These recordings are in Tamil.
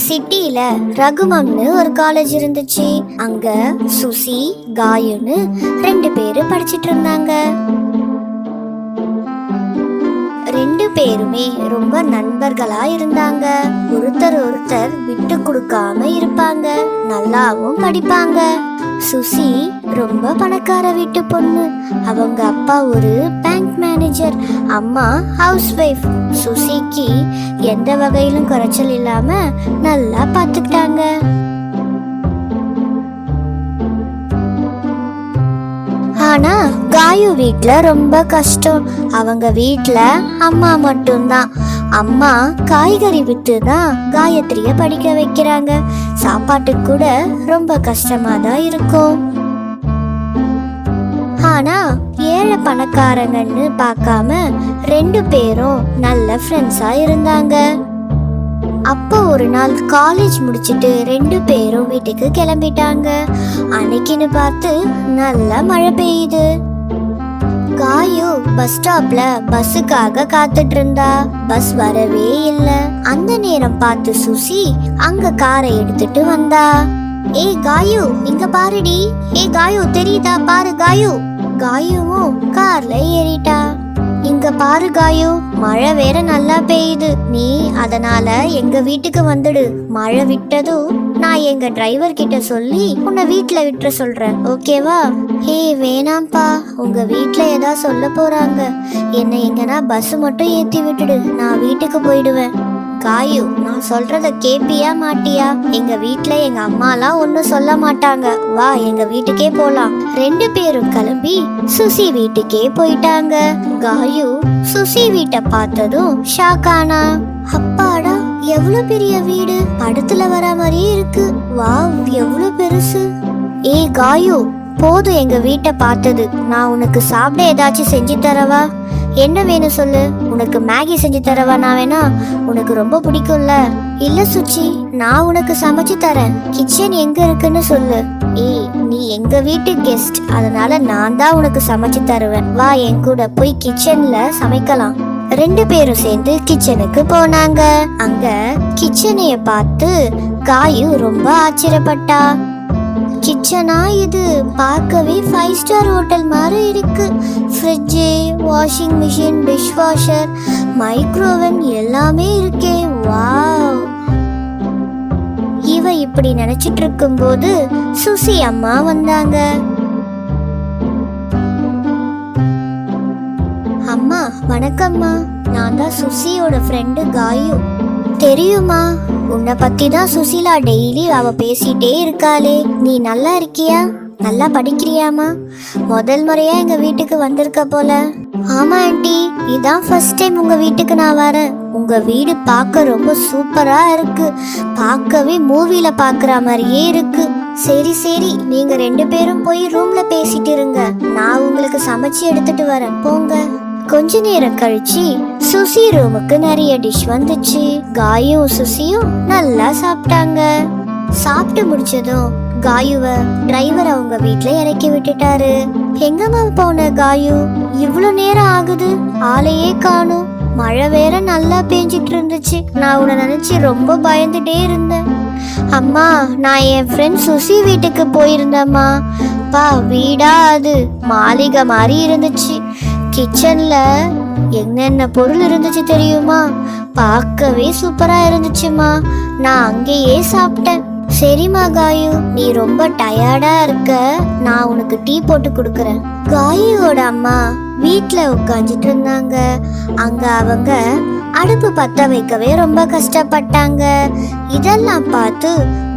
சிட்டில ரகுமம்னு ஒரு காலேஜ் இருந்துச்சு. அங்க சுசி காயுன்னு 2 பேரு படிச்சிட்டு இருந்தாங்க. 2 பேருமே ரொம்ப நண்பர்களா இருந்தாங்க. ஒருத்தர் ஒருத்தர் விட்டு கொடுக்காம இருப்பாங்க. நல்லாவும் படிப்பாங்க. சுசி ரொம்ப பணக்கார வீட்டு பொண்ணு. அவங்க அப்பா ஒரு பேங்க் மேனேஜர், அம்மா ஹவுஸ் ஒய்ஃப். சுசிக்கு எந்த வகையிலும் குறைச்சல் இல்லாம நல்லா பார்த்துக்கிட்டாங்க. ஆனா காயு வீட்ல ரொம்ப கஷ்டம். அவங்க வீட்ல அம்மா மட்டும்தான். அம்மா காய்கறி வித்து தான் காயத்ரிய படிக்க வைக்கிறாங்க. சாப்பாட்டுக்கு கூட ரொம்ப கஷ்டமா தான் இருக்கும். ஆனா ஏழை பணக்காரங்கன்னு பார்க்காம 2 பேரும் நல்ல ஃப்ரெண்ட்ஸா இருந்தாங்க. அப்போ ஒரு நாள் காலேஜ் முடிச்சிட்டு 2 பேரும் வீட்டுக்கு கிளம்பிட்டாங்க. அன்னைக்குன்னு பார்த்து நல்ல மழை பெய்யுது. காயு பஸ் ஸ்டாப்ல பஸ்ஸுக்காக காத்துட்டு இருந்தா. பஸ் வரவே இல்ல. அந்த நேரம் பார்த்து சுசி அங்க காரை எடுத்துட்டு வந்தா. ஏய் காயு, இங்க பாருடி. ஏய் காயு, தெரியுதா பாரு காயு. காயுவும் கார்ல ஏறிட்டா. இங்க பாரு காயு, மழை வேற நல்லா பெய்யுது. நீ அதனால எங்க வீட்டுக்கு வந்துடு. மழை விட்டதும் நான் எங்க டிரைவர் கிட்ட சொல்லி உன்னை வீட்டுல விட்டுற சொல்றேன், ஓகேவா? ஹே வேணாம்ப்பா, உங்க வீட்டுல ஏதாவது சொல்ல போறாங்க. என்னை எங்கன்னா பஸ் மட்டும் ஏத்தி விட்டுடு, நான் வீட்டுக்கு போயிடுவேன். காயு, நான் சொல்றத கேப்பியா மாட்டியா? எங்க வீட்டுல எங்க அம்மாலாம் ஒன்னும் சொல்ல மாட்டாங்க. வா, எங்க வீட்டுக்கே போலாம். 2 பேரும் கிளம்பி சுசி வீட்டுக்கே போயிட்டாங்க. காயு சுசி வீட்டை பார்த்ததும் ஷாக் ஆனா. அப்பாடா, எவ்வளவு பெரிய வீடு, படத்துல வர மாதிரியே இருக்கு. வாவ், எவ்வளவு பெருசு. ஏய் காயு, போதும் எங்க வீட்டை பார்த்தது. நான் உனக்கு சாப்பிட ஏதாச்சும் செஞ்சு தரவா? என்ன வேணும் சொல்லு. உனக்கு மேகி செஞ்சு தரவா? நான் வேணா, உனக்கு ரொம்ப பிடிக்கும்ல. இல்ல சுச்சி, நான் உனக்கு சமைச்சு தரேன். கிச்சன் எங்க இருக்குன்னு சொல்லு. ஏய், நீ எங்க வீட்டு கெஸ்ட், அதனால நான் தான் உனக்கு சமைச்சு தருவேன். வா, என் கூட போய் கிச்சன்ல சமைக்கலாம். 2 பேரும் சேர்ந்து கிச்சனுக்கு போனாங்க. அங்க கிச்சனைய பார்த்து காயு ரொம்ப ஆச்சரியப்பட்டா. கிச்சனா இது? பார்க்கவே 5 ஸ்டார் ஹோட்டல் மாதிரி இருக்கு. Fridge, washing machine, dish washer, micro oven எல்லாமே இருக்கே. வாவ். இவ இப்படி நினைச்சிட்டு இருக்கும்போது சுசி அம்மா வந்தாங்க. அம்மா வணக்கம்மா, நான் தான் சுசியோட ஃப்ரெண்டு காயு. தெரியுமா, உன்னை பத்தி தான் சுசிலா டெய்லி அவ பேசிட்டே இருக்காளே. நீ நல்லா இருக்கியா? நல்லா படிக்கிறியாமா? முதல் முறையா எங்க வீட்டுக்கு வந்திருக்க போல. ஆமா ஆண்டி, இதான் ஃபர்ஸ்ட் டைம் உங்க வீட்டுக்கு நான் வரேன். உங்க வீடு பார்க்க ரொம்ப சூப்பரா இருக்கு. பார்க்கவே மூவில பாக்குற மாதிரியே இருக்கு. சரி சரி, நீங்க 2 பேரும் போய் ரூம்ல பேசிட்டு இருங்க. நான் உங்களுக்கு சமைச்சு எடுத்துட்டு வரேன், போங்க. கொஞ்ச நேரம் கழிச்சு சுசி ரூமுக்கு நிறைய டிஷ் வந்துச்சு. காயும் சுசியும் நல்லா சாப்பிட்டாங்க. சாப்பிட்டு முடிச்சதும் காயுவ டிரைவர் அவங்க வீட்டுல இறக்கி விட்டுட்டாரு. எங்கம்மா போன காயு? இவ்வளவு நேரம் ஆகுது, ஆளையே காணும். மழை வேற நல்லா பெஞ்சிட்டு இருந்துச்சு. நான் உன்னை நினைச்சு ரொம்ப பயந்துட்டே இருந்தேன். அம்மா, நான் என் ஃப்ரெண்ட் சுசி வீட்டுக்கு போயிருந்தேம்மா. பா, வீடா அது? மாளிகை மாதிரி இருந்துச்சு. கிச்சன்ல என்னென்ன பொருள் இருந்துச்சு தெரியுமா? பார்க்கவே சூப்பரா இருந்துச்சுமா. நான் அங்கேயே சாப்பிட்டேன். சரிம்மா காயு, நீ ரொம்ப டயர்டா இருக்க, நான் உனக்கு டீ போட்டு கொடுக்கறேன். காயுவோட அம்மா வீட்ல உட்காந்துட்டு இருந்தாங்க. அங்க அவங்க அடுப்பு பத்த வைக்கவே ரொம்ப கஷ்டப்பட்டாங்க. இதெல்லாம் பார்த்து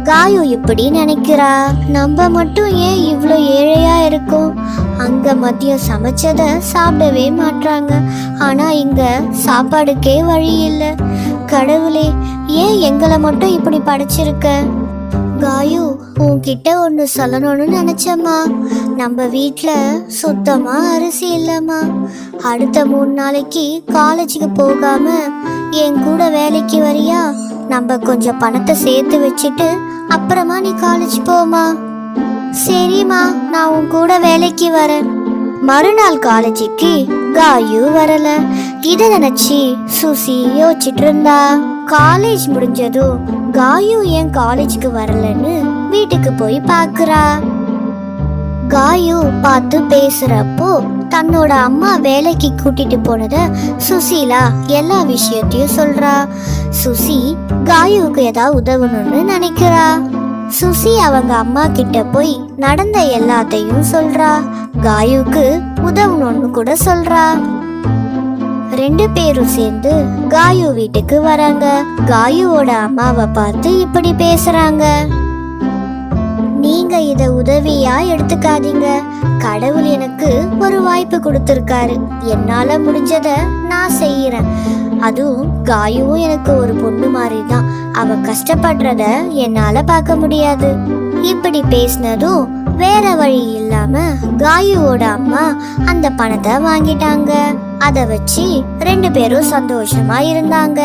காயு இப்படி நினைக்கிறா, நம்ம மட்டும் ஏன் இவ்வளோ ஏழையா இருக்கும்? அங்க மதியம் சமைச்சத சாப்பிடவே மாட்டாங்க. ஆனா இங்க சாப்பாடுக்கே வழி இல்லை. கடவுளே, ஏன் எங்களை மட்டும் இப்படி படைச்சிருக்க? காயு, உன்கிட்ட ஒன்று சொல்லணும்னு நினைச்சம்மா. நம்ம வீட்டில் சுத்தமா அரிசி இல்லைம்மா. அடுத்த 3 நாளைக்கு காலேஜுக்கு போகாம என் கூட வேலைக்கு வரியா? நம்ம கொஞ்சம் பணத்தை சேர்த்து வச்சுட்டு அப்புறமா நீ காலேஜ் போமா. சரிம்மா, நான் உன் கூட வேலைக்கு வரேன். மறுநாள் காலேஜுக்கு காயு வரல. இத நினைச்சு சுசி யோசிச்சுட்டு இருந்தா. காலேஜ் முடிஞ்சதும் காயு ஏன் காலேஜுக்கு வரலன்னு வீட்டுக்கு போய் பார்க்கறா. காயு பார்த்து பேசுறப்போ தன்னோட அம்மா வேலைக்கு கூட்டிட்டு போனத சுசீலா எல்லா விஷயத்தையும் சொல்றா. சுசி காயுவுக்கு ஏதாவது உதவணும்னு நினைக்கிறா. சுசி அவங்க அம்மா கிட்ட போய் நடந்த எல்லாத்தையும் சொல்றா. காயுவுக்கு உதவணும்னு கூட சொல்றா. 2 பேரும் சேர்ந்து காயு வீட்டுக்கு வராங்க. காயுவோட அம்மாவை பார்த்து இப்படி பேசுறாங்க. நீங்க இத உதவியா எடுத்துக்காதீங்க. கடவுள் எனக்கு ஒரு வாய்ப்பு கொடுத்திருக்காரு. என்னால முடிஞ்சத நான் செய்யறேன். அதுவும் காயுவும் எனக்கு ஒரு பொண்ணு மாதிரி தான். அவ கஷ்டப்படுறத என்னால பார்க்க முடியாது. இப்படி பேசினதும் வேற வழி இல்லாம காயுவோட அம்மா அந்த பணத்தை வாங்கிட்டாங்க. அத வச்சு 2 பேரும் சந்தோஷமா இருந்தாங்க.